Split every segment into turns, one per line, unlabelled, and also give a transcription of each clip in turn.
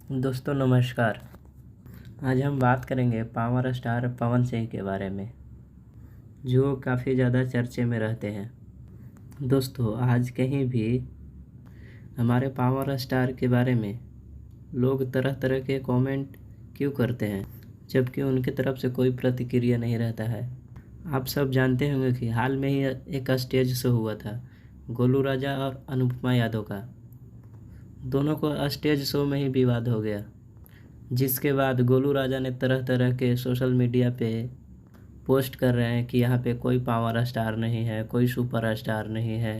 दोस्तों नमस्कार। आज हम बात करेंगे पावर स्टार पवन सिंह के बारे में, जो काफ़ी ज़्यादा चर्चे में रहते हैं। दोस्तों आज कहीं भी हमारे पावर स्टार के बारे में लोग तरह तरह के कमेंट क्यों करते हैं, जबकि उनकी तरफ से कोई प्रतिक्रिया नहीं रहता है। आप सब जानते होंगे कि हाल में ही एक स्टेज शो हुआ था गोलू राजा और अनुपमा यादव का। दोनों को स्टेज शो में ही विवाद हो गया, जिसके बाद गोलू राजा ने तरह तरह के सोशल मीडिया पे पोस्ट कर रहे हैं कि यहाँ पे कोई पावर स्टार नहीं है, कोई सुपर स्टार नहीं है।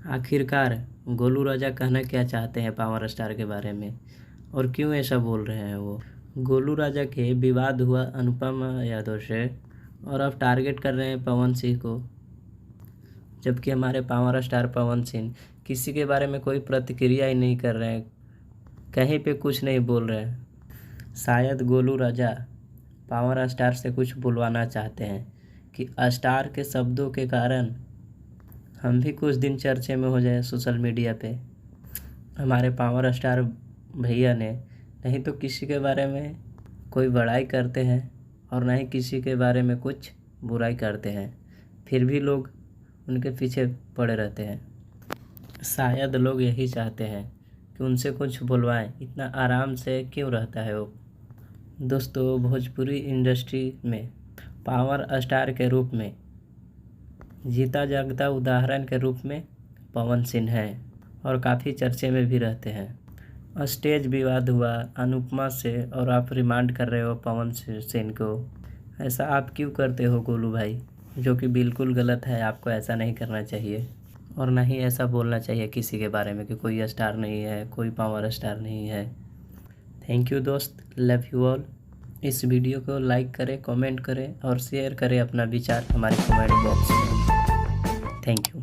आखिरकार गोलू राजा कहना क्या चाहते हैं पावर स्टार के बारे में और क्यों ऐसा बोल रहे हैं वो। गोलू राजा के विवाद हुआ अनुपमा यादव से और अब टारगेट कर रहे हैं पवन सिंह को, जबकि हमारे पावर स्टार पवन सिंह किसी के बारे में कोई प्रतिक्रिया ही नहीं कर रहे हैं, कहीं पे कुछ नहीं बोल रहे हैं। शायद गोलू राजा पावर स्टार से कुछ बुलवाना चाहते हैं कि स्टार के शब्दों के कारण हम भी कुछ दिन चर्चे में हो जाए सोशल मीडिया पे। हमारे पावर स्टार भैया ने नहीं तो किसी के बारे में कोई बड़ाई करते हैं और ना ही किसी के बारे में कुछ बुराई करते हैं, फिर भी लोग उनके पीछे पड़े रहते हैं। शायद लोग यही चाहते हैं कि उनसे कुछ बुलवाएं, इतना आराम से क्यों रहता है वो। दोस्तों भोजपुरी इंडस्ट्री में पावर स्टार के रूप में जीता जागता उदाहरण के रूप में पवन सिंह हैं और काफ़ी चर्चे में भी रहते हैं। स्टेज विवाद हुआ अनुपमा से और आप रिमांड कर रहे हो पवन सिंह को। ऐसा आप क्यों करते हो गोलू भाई, जो कि बिल्कुल गलत है। आपको ऐसा नहीं करना चाहिए और ना ही ऐसा बोलना चाहिए किसी के बारे में कि कोई स्टार नहीं है, कोई पावर स्टार नहीं है। थैंक यू दोस्त, लव यू ऑल। इस वीडियो को लाइक करें, कमेंट करें और शेयर करें अपना विचार हमारे कमेंट बॉक्स में। Thank you.